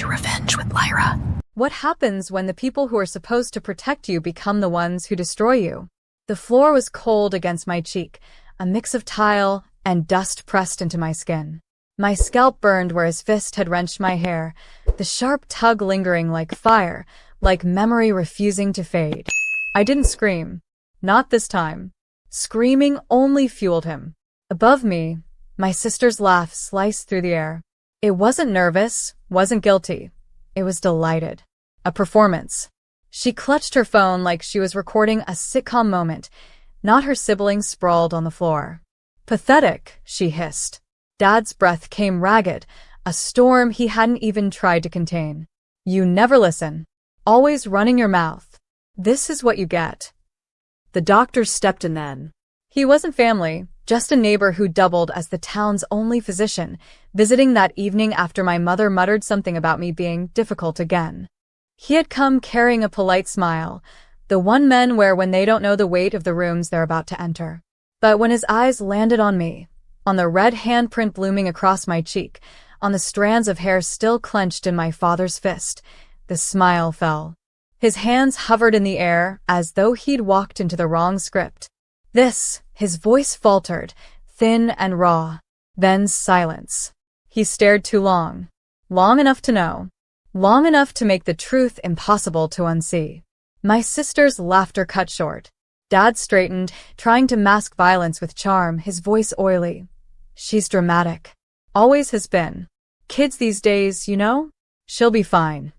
to revenge with Lyra. What happens when the people who are supposed to protect you become the ones who destroy you? The floor was cold against my cheek, a mix of tile and dust pressed into my skin. My scalp burned where his fist had wrenched my hair, the sharp tug lingering like fire, like memory refusing to fade. I didn't scream. Not this time. Screaming only fueled him. Above me, my sister's laugh sliced through the air. It wasn't nervous, wasn't guilty. It was delighted. A performance. She clutched her phone like she was recording a sitcom moment, not her siblings sprawled on the floor. Pathetic, she hissed. Dad's breath came ragged, a storm he hadn't even tried to contain. You never listen. Always running your mouth. This is what you get. The doctor stepped in then. He wasn't family, just a neighbor who doubled as the town's only physician, visiting that evening after my mother muttered something about me being difficult again. He had come carrying a polite smile, the one men wear when they don't know the weight of the rooms they're about to enter. But when his eyes landed on me, on the red handprint blooming across my cheek, on the strands of hair still clenched in my father's fist, the smile fell. His hands hovered in the air as though he'd walked into the wrong script. His voice faltered, thin and raw. Then silence. He stared too long. Long enough to know. Long enough to make the truth impossible to unsee. My sister's laughter cut short. Dad straightened, trying to mask violence with charm, his voice oily. She's dramatic. Always has been. Kids these days, you know? She'll be fine.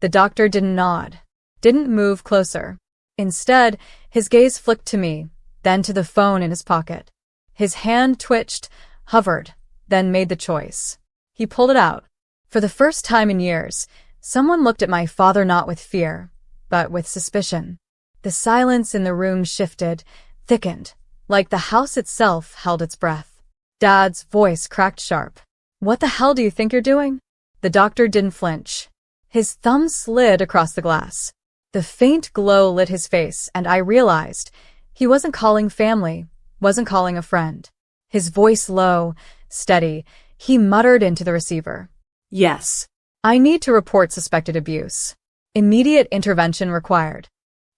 The doctor didn't nod. Didn't move closer. Instead, his gaze flicked to me, then to the phone in his pocket. His hand twitched, hovered, then made the choice. He pulled it out. For the first time in years, someone looked at my father not with fear, but with suspicion. The silence in the room shifted, thickened, like the house itself held its breath. Dad's voice cracked sharp. What the hell do you think you're doing? The doctor didn't flinch. His thumb slid across the glass. The faint glow lit his face, and I realized he wasn't calling family, wasn't calling a friend. His voice low, steady, he muttered into the receiver. Yes. I need to report suspected abuse. Immediate intervention required.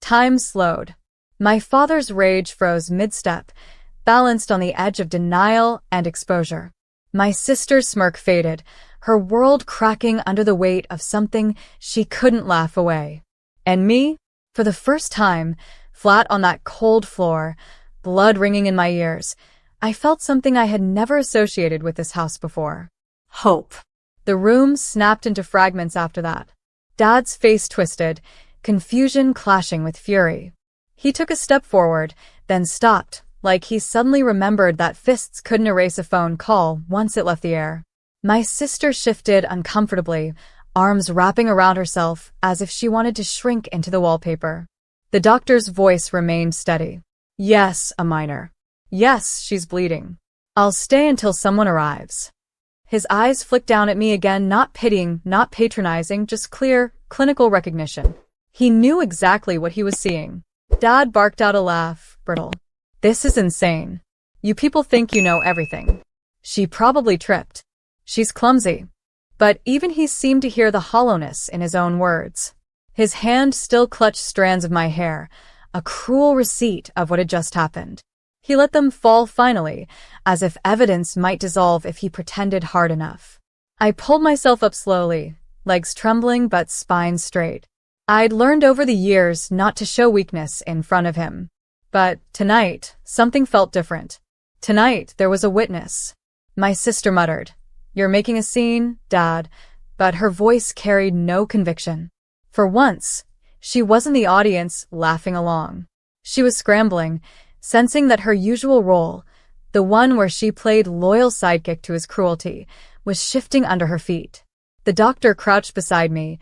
Time slowed. My father's rage froze mid-step, balanced on the edge of denial and exposure. My sister's smirk faded, her world cracking under the weight of something she couldn't laugh away. And me, for the first time, flat on that cold floor, blood ringing in my ears, I felt something I had never associated with this house before. Hope. The room snapped into fragments after that. Dad's face twisted, confusion clashing with fury. He took a step forward, then stopped, like he suddenly remembered that fists couldn't erase a phone call once it left the air. My sister shifted uncomfortably, arms wrapping around herself as if she wanted to shrink into the wallpaper. The doctor's voice remained steady. Yes, a minor. Yes, she's bleeding. I'll stay until someone arrives. His eyes flicked down at me again, not pitying, not patronizing, just clear, clinical recognition. He knew exactly what he was seeing. Dad barked out a laugh, brittle. This is insane. You people think you know everything. She probably tripped. She's clumsy. But even he seemed to hear the hollowness in his own words. His hand still clutched strands of my hair, a cruel receipt of what had just happened. He let them fall finally, as if evidence might dissolve if he pretended hard enough. I pulled myself up slowly, legs trembling but spine straight. I'd learned over the years not to show weakness in front of him. But tonight, something felt different. Tonight, there was a witness. My sister muttered, "You're making a scene, Dad," but her voice carried no conviction. For once, she wasn't the audience laughing along. She was scrambling, sensing that her usual role, the one where she played loyal sidekick to his cruelty, was shifting under her feet. The doctor crouched beside me,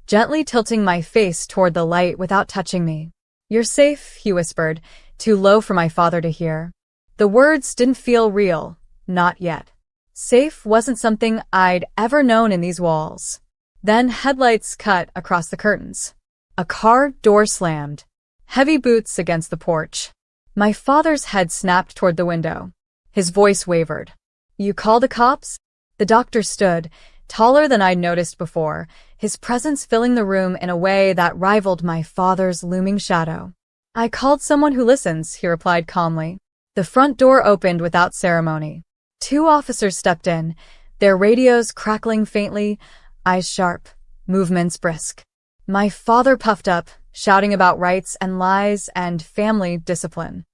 gently tilting my face toward the light without touching me. "You're safe," he whispered, too low for my father to hear. The words didn't feel real, not yet. Safe wasn't something I'd ever known in these walls. Then headlights cut across the curtains. A car door slammed. Heavy boots against the porch. My father's head snapped toward the window. His voice wavered. "You call the cops?" The doctor stood, taller than I'd noticed before, his presence filling the room in a way that rivaled my father's looming shadow. "I called someone who listens," he replied calmly. The front door opened without ceremony. 2 officers stepped in, their radios crackling faintly, eyes sharp, movements brisk. My father puffed up, shouting about rights and lies and family discipline.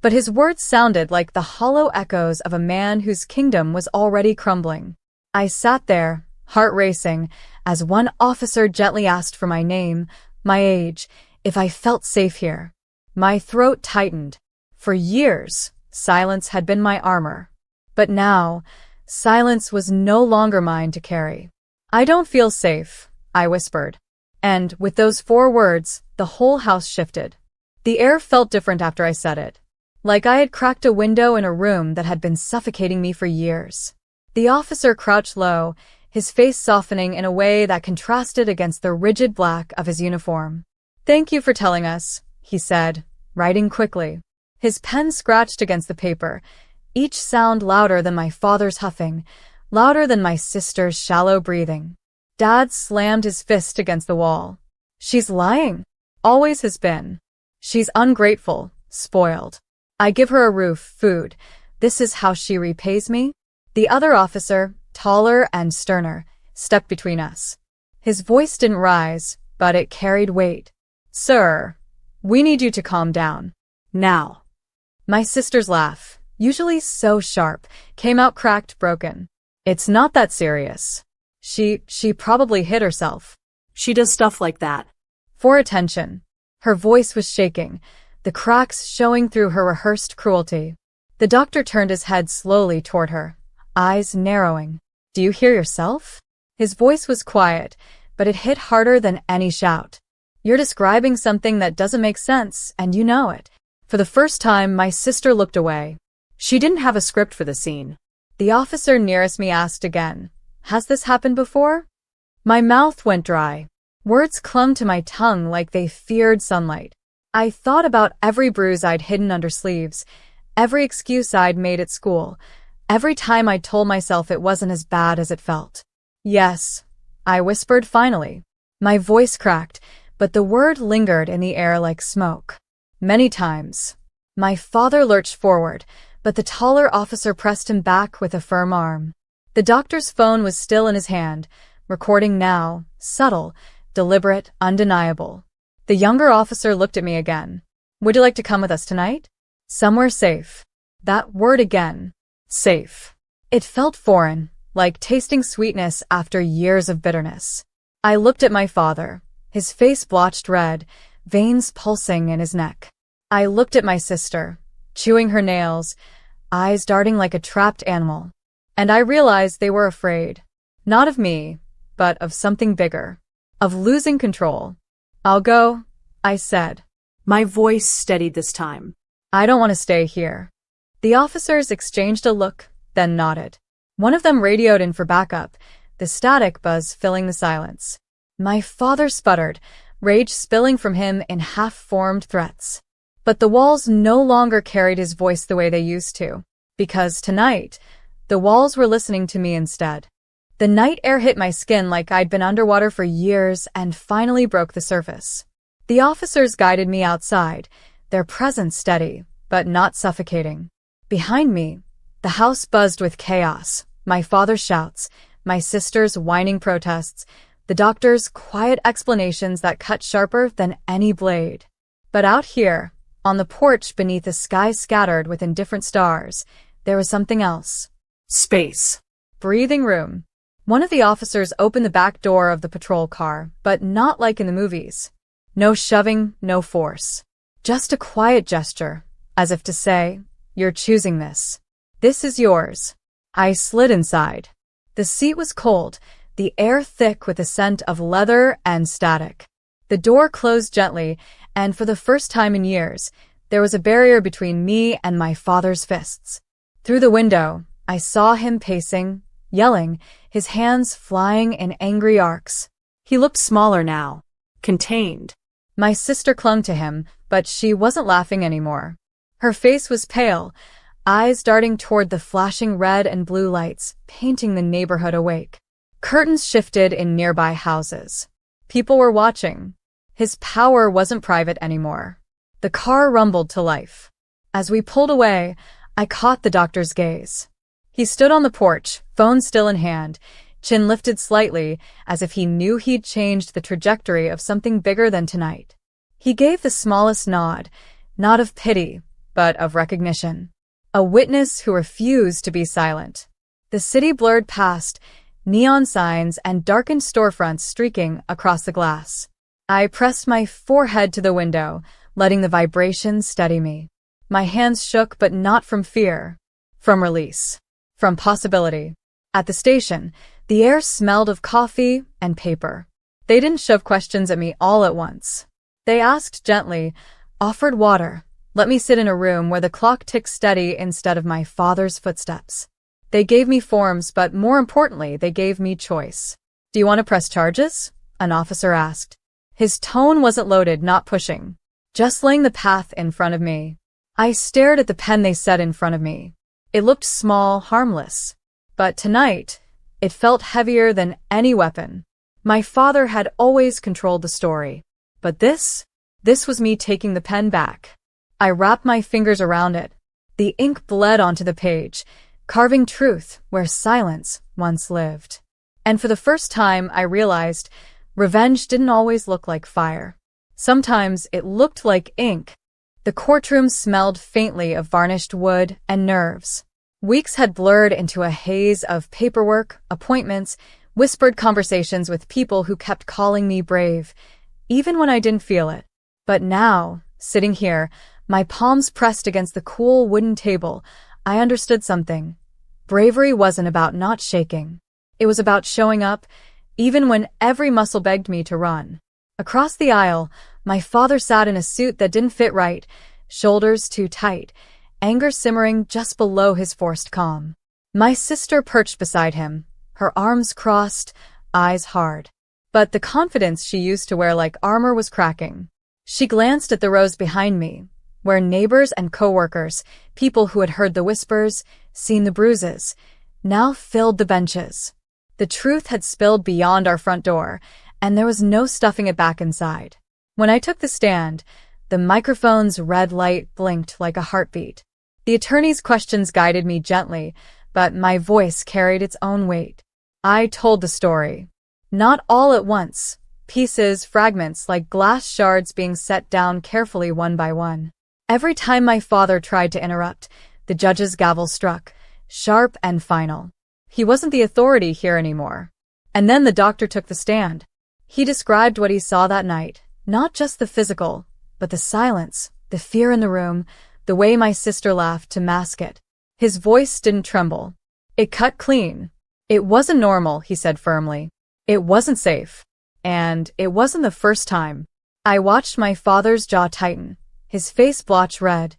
But his words sounded like the hollow echoes of a man whose kingdom was already crumbling. I sat there, heart racing, as one officer gently asked for my name, my age, if I felt safe here. My throat tightened. For years, silence had been my armor. But now, silence was no longer mine to carry. "I don't feel safe," I whispered. And with those 4 words, the whole house shifted. The air felt different after I said it, like I had cracked a window in a room that had been suffocating me for years. The officer crouched low, his face softening in a way that contrasted against the rigid black of his uniform. "Thank you for telling us," he said, writing quickly. His pen scratched against the paper, each sound louder than my father's huffing, louder than my sister's shallow breathing. Dad slammed his fist against the wall. "She's lying. Always has been. She's ungrateful, spoiled. I give her a roof, food. This is how she repays me?" The other officer, taller and sterner, stepped between us. His voice didn't rise, but it carried weight. "Sir, we need you to calm down. Now." My sister's laugh, usually so sharp, came out cracked, broken. "It's not that serious. She probably hit herself. She does stuff like that." For attention. Her voice was shaking, the cracks showing through her rehearsed cruelty. The doctor turned his head slowly toward her, eyes narrowing. "Do you hear yourself?" His voice was quiet, but it hit harder than any shout. "You're describing something that doesn't make sense, and you know it." For the first time, my sister looked away. She didn't have a script for the scene. The officer nearest me asked again, "Has this happened before?" My mouth went dry. Words clung to my tongue like they feared sunlight. I thought about every bruise I'd hidden under sleeves, every excuse I'd made at school, every time I told myself it wasn't as bad as it felt. "Yes," I whispered finally. My voice cracked, but the word lingered in the air like smoke. "Many times." My father lurched forward, but the taller officer pressed him back with a firm arm. The doctor's phone was still in his hand, recording now, subtle, deliberate, undeniable. The younger officer looked at me again. "Would you like to come with us tonight? Somewhere safe." That word again. Safe. It felt foreign, like tasting sweetness after years of bitterness. I looked at my father, his face blotched red, veins pulsing in his neck. I looked at my sister, chewing her nails, eyes darting like a trapped animal. And I realized they were afraid. Not of me, but of something bigger. Of losing control. "I'll go," I said. My voice steadied this time. "I don't want to stay here." The officers exchanged a look, then nodded. One of them radioed in for backup, the static buzz filling the silence. My father sputtered, rage spilling from him in half-formed threats. But the walls no longer carried his voice the way they used to, because tonight, the walls were listening to me instead. The night air hit my skin like I'd been underwater for years and finally broke the surface. The officers guided me outside, their presence steady, but not suffocating. Behind me, the house buzzed with chaos, my father's shouts, my sister's whining protests, the doctor's quiet explanations that cut sharper than any blade. But out here, on the porch beneath a sky scattered with indifferent stars, there was something else. Space. Breathing room. One of the officers opened the back door of the patrol car, but not like in the movies. No shoving, no force. Just a quiet gesture, as if to say, "You're choosing this. This is yours." I slid inside. The seat was cold, the air thick with the scent of leather and static. The door closed gently, and for the first time in years, there was a barrier between me and my father's fists. Through the window, I saw him pacing, yelling, his hands flying in angry arcs. He looked smaller now, contained. My sister clung to him, but she wasn't laughing anymore. Her face was pale, eyes darting toward the flashing red and blue lights, painting the neighborhood awake. Curtains shifted in nearby houses. People were watching. His power wasn't private anymore. The car rumbled to life. As we pulled away, I caught the doctor's gaze. He stood on the porch, phone still in hand, chin lifted slightly, as if he knew he'd changed the trajectory of something bigger than tonight. He gave the smallest nod, not of pity, but of recognition. A witness who refused to be silent. The city blurred past, neon signs and darkened storefronts streaking across the glass. I pressed my forehead to the window, letting the vibrations steady me. My hands shook, but not from fear. From release. From possibility. At the station, the air smelled of coffee and paper. They didn't shove questions at me all at once. They asked gently, offered water, let me sit in a room where the clock ticked steady instead of my father's footsteps. They gave me forms, but more importantly, they gave me choice. Do you want to press charges? An officer asked. His tone wasn't loaded, not pushing. Just laying the path in front of me. I stared at the pen they set in front of me. It looked small, harmless. But tonight, it felt heavier than any weapon. My father had always controlled the story. But this was me taking the pen back. I wrapped my fingers around it. The ink bled onto the page, carving truth where silence once lived. And for the first time, I realized revenge didn't always look like fire. Sometimes it looked like ink. The courtroom smelled faintly of varnished wood and nerves. Weeks had blurred into a haze of paperwork, appointments, whispered conversations with people who kept calling me brave, even when I didn't feel it. But now, sitting here, my palms pressed against the cool wooden table, I understood something. Bravery wasn't about not shaking. It was about showing up, even when every muscle begged me to run. Across the aisle, my father sat in a suit that didn't fit right, shoulders too tight, anger simmering just below his forced calm. My sister perched beside him, her arms crossed, eyes hard. But the confidence she used to wear like armor was cracking. She glanced at the rows behind me, where neighbors and coworkers, people who had heard the whispers, seen the bruises, now filled the benches. The truth had spilled beyond our front door, and there was no stuffing it back inside. When I took the stand, the microphone's red light blinked like a heartbeat. The attorney's questions guided me gently, but my voice carried its own weight. I told the story. Not all at once, pieces, fragments like glass shards being set down carefully one by one. Every time my father tried to interrupt, the judge's gavel struck, sharp and final. He wasn't the authority here anymore. And then the doctor took the stand. He described what he saw that night, not just the physical, but the silence, the fear in the room, the way my sister laughed to mask it. His voice didn't tremble. It cut clean. It wasn't normal, he said firmly. It wasn't safe. And it wasn't the first time. I watched my father's jaw tighten, his face blotch red,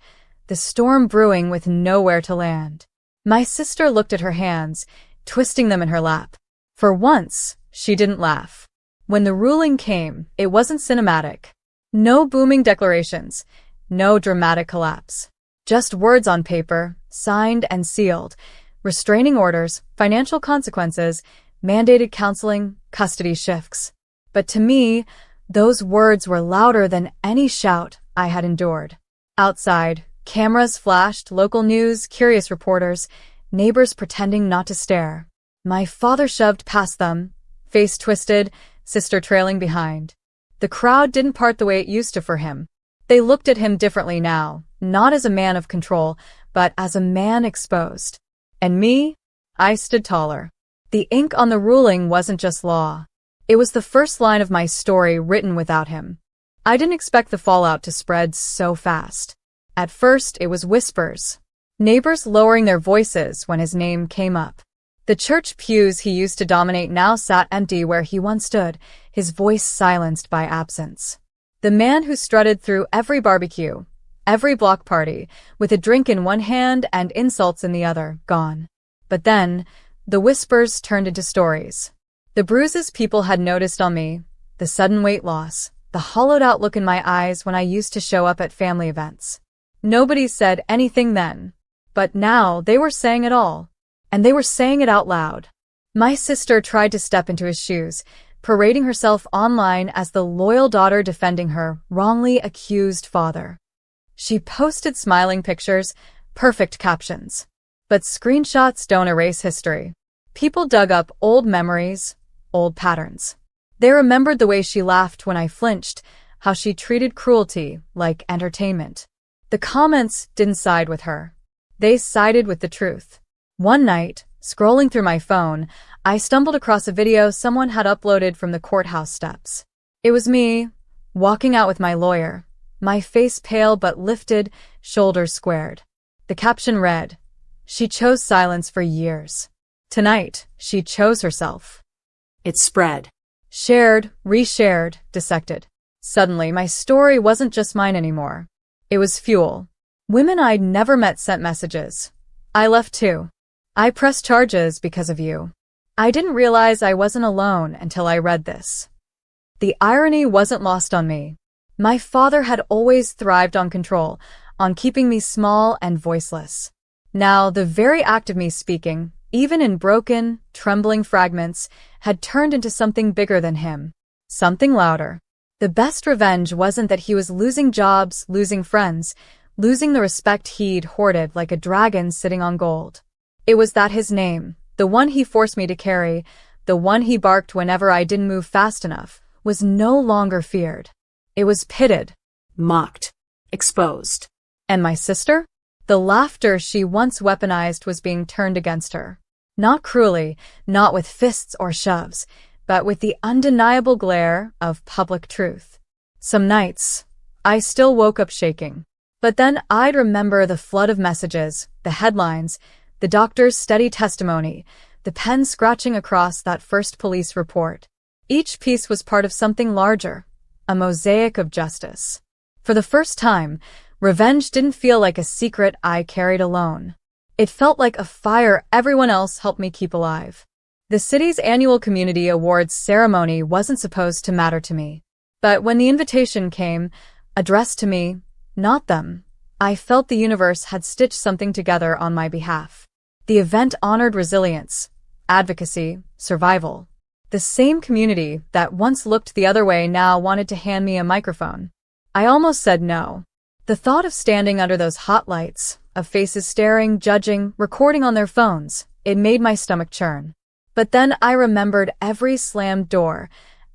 the storm brewing with nowhere to land. My sister looked at her hands, twisting them in her lap. For once, she didn't laugh. When the ruling came, it wasn't cinematic. No booming declarations, no dramatic collapse. Just words on paper, signed and sealed, restraining orders, financial consequences, mandated counseling, custody shifts. But to me, those words were louder than any shout I had endured. Outside, cameras flashed, local news, curious reporters, neighbors pretending not to stare. My father shoved past them, face twisted, sister trailing behind. The crowd didn't part the way it used to for him. They looked at him differently now, not as a man of control, but as a man exposed. And me? I stood taller. The ink on the ruling wasn't just law. It was the first line of my story written without him. I didn't expect the fallout to spread so fast. At first, it was whispers. Neighbors lowering their voices when his name came up. The church pews he used to dominate now sat empty where he once stood, his voice silenced by absence. The man who strutted through every barbecue, every block party, with a drink in one hand and insults in the other, gone. But then, the whispers turned into stories. The bruises people had noticed on me, the sudden weight loss, the hollowed-out look in my eyes when I used to show up at family events. Nobody said anything then. But now they were saying it all. And they were saying it out loud. My sister tried to step into his shoes, parading herself online as the loyal daughter defending her wrongly accused father. She posted smiling pictures, perfect captions. But screenshots don't erase history. People dug up old memories, old patterns. They remembered the way she laughed when I flinched, how she treated cruelty like entertainment. The comments didn't side with her. They sided with the truth. One night, scrolling through my phone, I stumbled across a video someone had uploaded from the courthouse steps. It was me, walking out with my lawyer, my face pale but lifted, shoulders squared. The caption read, "She chose silence for years. Tonight, she chose herself." It spread. Shared, reshared, dissected. Suddenly, my story wasn't just mine anymore. It was fuel. Women I'd never met sent messages. "I left too. I pressed charges because of you." I didn't realize I wasn't alone until I read this. The irony wasn't lost on me. My father had always thrived on control, on keeping me small and voiceless. Now, the very act of me speaking, even in broken, trembling fragments, had turned into something bigger than him. Something louder. The best revenge wasn't that he was losing jobs, losing friends, losing the respect he'd hoarded like a dragon sitting on gold. It was that his name, the one he forced me to carry, the one he barked whenever I didn't move fast enough, was no longer feared. It was pitted. Mocked. Exposed. And my sister? The laughter she once weaponized was being turned against her. Not cruelly, not with fists or shoves, but with the undeniable glare of public truth. Some nights, I still woke up shaking. But then I'd remember the flood of messages, the headlines, the doctor's steady testimony, the pen scratching across that first police report. Each piece was part of something larger, a mosaic of justice. For the first time, revenge didn't feel like a secret I carried alone. It felt like a fire everyone else helped me keep alive. The city's annual community awards ceremony wasn't supposed to matter to me. But when the invitation came, addressed to me, not them, I felt the universe had stitched something together on my behalf. The event honored resilience, advocacy, survival. The same community that once looked the other way now wanted to hand me a microphone. I almost said no. The thought of standing under those hot lights, of faces staring, judging, recording on their phones, it made my stomach churn. But then I remembered every slammed door,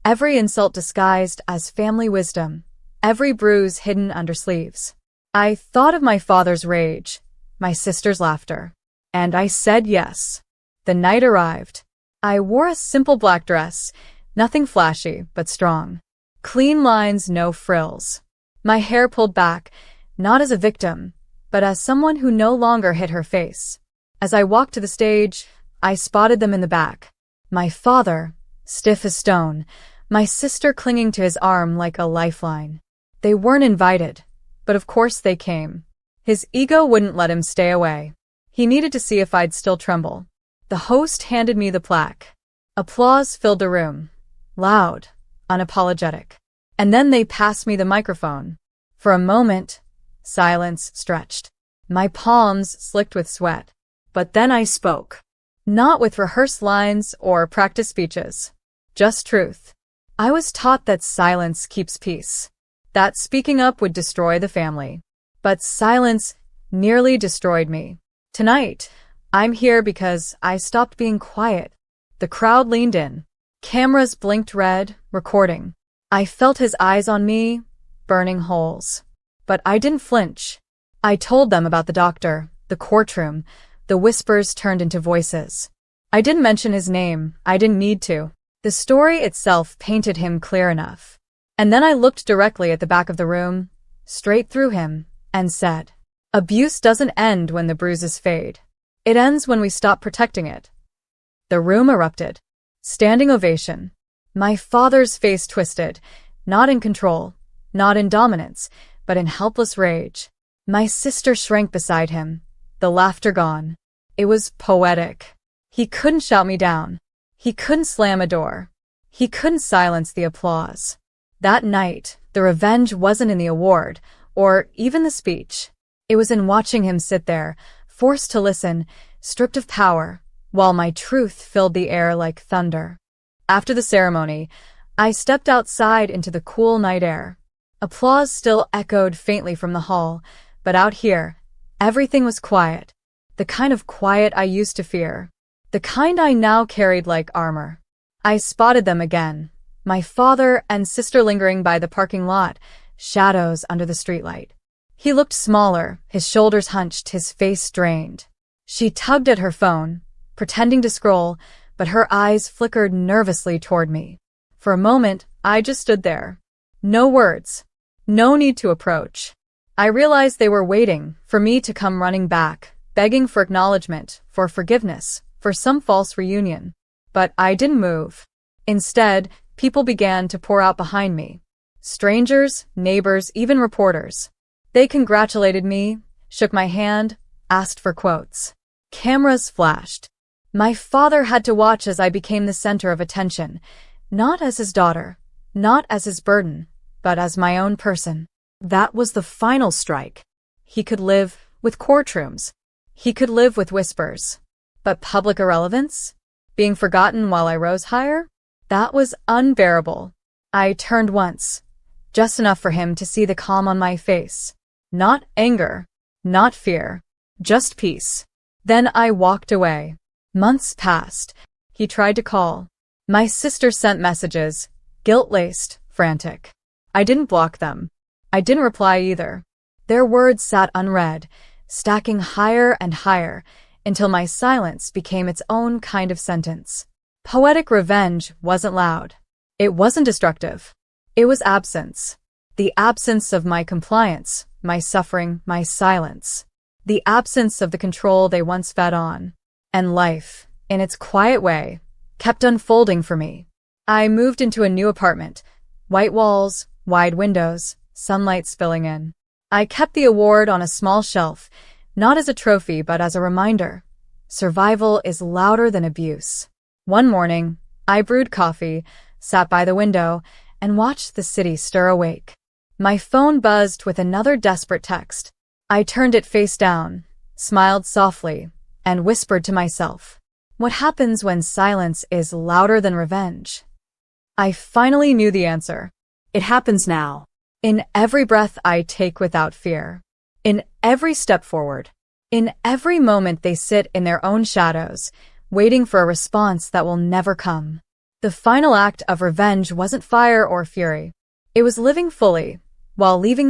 every insult disguised as family wisdom, every bruise hidden under sleeves. I thought of my father's rage, my sister's laughter. And I said yes. The night arrived. I wore a simple black dress, nothing flashy, but strong. Clean lines, no frills. My hair pulled back, not as a victim, but as someone who no longer hid her face. As I walked to the stage, I spotted them in the back. My father, stiff as stone, my sister clinging to his arm like a lifeline. They weren't invited, but of course they came. His ego wouldn't let him stay away. He needed to see if I'd still tremble. The host handed me the plaque. Applause filled the room. Loud, unapologetic. And then they passed me the microphone. For a moment, silence stretched. My palms slicked with sweat. But then I spoke. Not with rehearsed lines or practice speeches. Just truth. I was taught that silence keeps peace. That speaking up would destroy the family. But silence nearly destroyed me. Tonight, I'm here because I stopped being quiet. The crowd leaned in. Cameras blinked red, recording. I felt his eyes on me, burning holes. But I didn't flinch. I told them about the doctor, the courtroom. The whispers turned into voices. I didn't mention his name. I didn't need to. The story itself painted him clear enough. And then I looked directly at the back of the room, straight through him, and said, "Abuse doesn't end when the bruises fade. It ends when we stop protecting it." The room erupted. Standing ovation. My father's face twisted, not in control, not in dominance, but in helpless rage. My sister shrank beside him, the laughter gone. It was poetic. He couldn't shout me down. He couldn't slam a door. He couldn't silence the applause. That night, the revenge wasn't in the award, or even the speech. It was in watching him sit there, forced to listen, stripped of power, while my truth filled the air like thunder. After the ceremony, I stepped outside into the cool night air. Applause still echoed faintly from the hall, but out here, everything was quiet. The kind of quiet I used to fear. The kind I now carried like armor. I spotted them again. My father and sister lingering by the parking lot, shadows under the streetlight. He looked smaller, his shoulders hunched, his face strained. She tugged at her phone, pretending to scroll, but her eyes flickered nervously toward me. For a moment, I just stood there. No words. No need to approach. I realized they were waiting for me to come running back, begging for acknowledgement, for forgiveness, for some false reunion. But I didn't move. Instead, people began to pour out behind me. Strangers, neighbors, even reporters. They congratulated me, shook my hand, asked for quotes. Cameras flashed. My father had to watch as I became the center of attention, not as his daughter, not as his burden, but as my own person. That was the final strike. He could live with courtrooms. He could live with whispers. But public irrelevance? Being forgotten while I rose higher? That was unbearable. I turned once, just enough for him to see the calm on my face. Not anger, not fear, just peace. Then I walked away. Months passed. He tried to call. My sister sent messages, guilt-laced, frantic. I didn't block them. I didn't reply either. Their words sat unread, stacking higher and higher, until my silence became its own kind of sentence. Poetic revenge wasn't loud. It wasn't destructive. It was absence. The absence of my compliance, my suffering, my silence. The absence of the control they once fed on. And life, in its quiet way, kept unfolding for me. I moved into a new apartment. White walls, wide windows, sunlight spilling in. I kept the award on a small shelf, not as a trophy but as a reminder. Survival is louder than abuse. One morning, I brewed coffee, sat by the window, and watched the city stir awake. My phone buzzed with another desperate text. I turned it face down, smiled softly, and whispered to myself, "What happens when silence is louder than revenge?" I finally knew the answer. It happens now. In every breath I take without fear. In every step forward. In every moment they sit in their own shadows, waiting for a response that will never come. The final act of revenge wasn't fire or fury. It was living fully, while leaving them